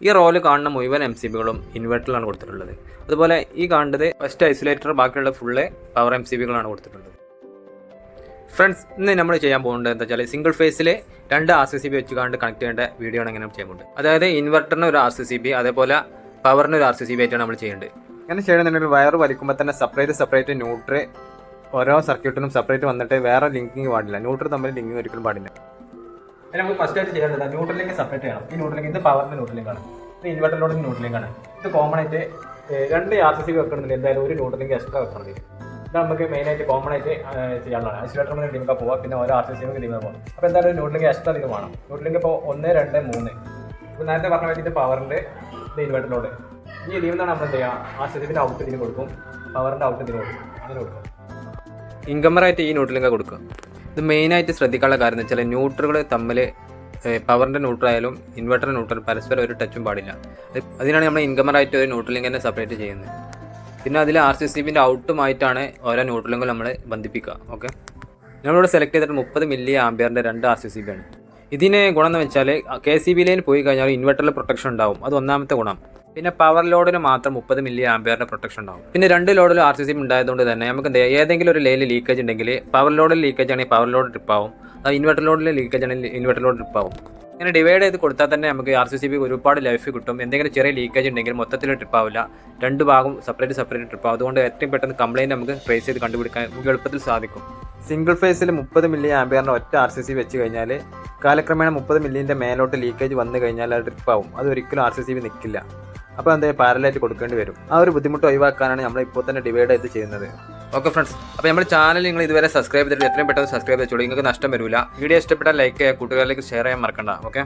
ഈ റോയിൽ കാണുന്ന മുഴുവൻ MCBകളും ഇൻവെർട്ടറിലാണ് കൊടുത്തിട്ടുള്ളത്. അതുപോലെ ഈ കാണുന്നത് ഫസ്റ്റ് ഐസൊലേറ്റർ, ബാക്കിയുള്ള ഫുള്ള് പവർ MCBകളാണ് കൊടുത്തിട്ടുള്ളത്. ഫ്രണ്ട്സ്, ഇന്ന് നമ്മൾ ചെയ്യാൻ പോകുന്നത് എന്താ വെച്ചാൽ സിംഗിൾ ഫേസിൽ 2 RCCB വെച്ച് കണക്ട് ചെയ്യേണ്ട വീഡിയോ ആണ് ഇങ്ങനെ ചെയ്യാൻ പോകുന്നത്. അതായത് ഇൻവെർട്ടറിന് ഒരു RCCB, അതേപോലെ പവറിന് ഒരു RCCB ആയിട്ടാണ് നമ്മൾ ചെയ്യേണ്ടത്. അങ്ങനെ ചെയ്യണമെന്നുണ്ടെങ്കിൽ വയർ വലിക്കുമ്പോൾ തന്നെ സെപ്പറേറ്റ് ന്യൂട്രൽ ഓരോ സർക്യൂട്ടിനും സെപ്പറേറ്റ് വന്നിട്ട് വേറെ ലിങ്കിങ് പാടില്ല. ന്യൂട്രൽ തമ്മിൽ ലിങ്കിങ് ഒരിക്കലും പാടില്ല. നമുക്ക് ഫസ്റ്റ് ആയിട്ട് ചെയ്യേണ്ടത് ന്യൂട്രൽ ലിങ്ക് സെപ്പറേറ്റ് ചെയ്യണം. ഈ ന്യൂട്രൽ ലിങ്ക് ഇത് പവറിന്റെ ന്യൂട്രൽ ലിങ്കാണ്, ഇത് ഇൻവെർട്ടറിലോട് ന്യൂട്രൽ ലിങ്കാണ്. ഇത് കോമൺ ആയിട്ട് 2 RCCB വെക്കണമെന്നുണ്ടെങ്കിൽ എന്തായാലും ഒരു ന്യൂട്രൽ ലിങ്ക് എക്സ്ട്രാ വെക്കണം. ഇത് നമുക്ക് മെയിനായിട്ട് കോമൺ ആയിട്ട് ചെയ്യാനുള്ളതാണ്. ഐസൊലേറ്റർ ലിങ്ക പോവാം, പിന്നെ ഓരോ RCCB ലിങ്ക പോകാം. അപ്പോൾ എന്തായാലും ഒരു ന്യൂട്രൽ ലിങ്ക് എക്സ്ട്രാ ഇത് വേണം. ന്യൂട്രൽ ലിങ്ക് ഇപ്പോൾ 1, 2, 3. ഇപ്പോൾ നേരത്തെ പറഞ്ഞ വേണ്ടിയിട്ട് പവറിൻ്റെ ഇത് ഇൻവെർട്ടറിലോട് ഈ ഇതിൽ നിന്നാണ് നമ്മൾ എന്ത് ചെയ്യുക, RCCBൻ്റെ ഔട്ട് ഇതിന് കൊടുക്കും, പവറിൻ്റെ ഔട്ട് ഇതിന് കൊടുക്കും, അങ്ങനെ കൊടുക്കും. ഇൻകമറായിട്ട് ഈ ന്യൂട്രൽ ലിങ്ക കൊടുക്കുക. ഇത് മെയിനായിട്ട് ശ്രദ്ധിക്കാനുള്ള കാര്യം എന്ന് വെച്ചാൽ ന്യൂട്രലുകൾ തമ്മിൽ പവറിൻ്റെ ന്യൂട്രൽ ആയാലും ഇൻവെർട്ടർ ന്യൂട്രൽ പരസ്പരം ഒരു ടച്ചും പാടില്ല. അതിനാണ് നമ്മൾ ഇൻകമറായിട്ട് ഒരു ന്യൂട്രൽ ലിങ്ക് തന്നെ സെപ്പറേറ്റ് ചെയ്യുന്നത്. പിന്നെ അതിൽ RCCBൻ്റെ ഔട്ടുമായിട്ടാണ് ഓരോ ന്യൂട്രൽ ലിങ്കും നമ്മൾ ബന്ധിപ്പിക്കുക. ഓക്കെ, നമ്മളിവിടെ സെലക്ട് ചെയ്തിട്ട് 30 മില്ലി ആംപിയറിൻ്റെ 2 RCCB ആണ്. ഇതിന് ഗുണം എന്ന് വെച്ചാൽ KCB ലൈൻ പോയി കഴിഞ്ഞാൽ ഇൻവെർട്ടറിൽ പ്രൊട്ടക്ഷൻ ഉണ്ടാവും, അത് ഒന്നാമത്തെ ഗുണം. പിന്നെ പവർ ലോഡിന് മാത്രം 30 മില്ലി ആംപിയറിൻ്റെ പ്രൊട്ടക്ഷൻ ഉണ്ടാവും. പിന്നെ 2 ലോഡിൽ RCCB ഉണ്ടായതുകൊണ്ട് തന്നെ നമുക്ക് ഏതെങ്കിലും ഒരു ലൈനിൽ ലീക്കേജ് ഉണ്ടെങ്കിൽ പവർ ലോഡിൽ ലീക്കേജ് ആണെങ്കിൽ പവർ ലോഡ് ട്രിപ്പ് ആവും, അത് ഇൻവെർട്ടർ ലോഡിൽ ലീക്കേജ് ആണെങ്കിൽ ഇൻവെർട്ടർ ലോഡ് ട്രിപ്പ് ആവും. ഇങ്ങനെ ഡിവൈഡ് ചെയ്ത് കൊടുത്താൽ തന്നെ നമുക്ക് RCCB ഒരുപാട് ലൈഫ് കിട്ടും. എന്തെങ്കിലും ചെറിയ ലീക്കേജ് ഉണ്ടെങ്കിൽ മൊത്തത്തിൽ ട്രിപ്പ് ആവില്ല, 2 ഭാഗം സെപ്പറേറ്റ് ട്രിപ്പ് ആവും. അതുകൊണ്ട് ഏറ്റവും പെട്ടെന്ന് കംപ്ലയിൻറ്റ് നമുക്ക് ട്രേസ് ചെയ്ത് കണ്ടുപിടിക്കാൻ നമുക്ക് എളുപ്പത്തിൽ സാധിക്കും. സിംഗിൾ ഫേസിൽ 30 മില്ലി ആംപിയറിൻ്റെ ഒറ്റ RCCB വെച്ച് കഴിഞ്ഞാൽ കാലക്രമേണ 30 മില്ലിൻ്റെ മേലോട്ട് ലീക്കേജ് വന്നു കഴിഞ്ഞാൽ അത് ട്രിപ്പ് ആവും, അത് ഒരിക്കലും RCCB നിൽക്കില്ല. അപ്പോൾ എന്തായാലും പാരലായിട്ട് കൊടുക്കേണ്ടി വരും. ആ ഒരു ബുദ്ധിമുട്ട് ഒഴിവാക്കാനാണ് നമ്മൾ ഇപ്പോൾ തന്നെ ഡിവൈഡ് ചെയ്ത് ചെയ്യുന്നത്. ഓക്കെ ഫ്രണ്ട്സ്, അപ്പോൾ നമ്മുടെ ചാനൽ നിങ്ങൾ ഇതുവരെ സബ്സ്ക്രൈബ് ചെയ്തിട്ട് എത്രയും പെട്ടെന്ന് സബ്സ്ക്രൈബ് ചെയ്തോളൂ, നിങ്ങൾക്ക് നഷ്ടം വരില്ല. വീഡിയോ ഇഷ്ടപ്പെട്ടാൽ ലൈക്ക് ചെയ്യുക, കൂട്ടുകാരിലേക്ക് ഷെയർ ചെയ്യാൻ മറക്കണ്ട. ഓക്കെ.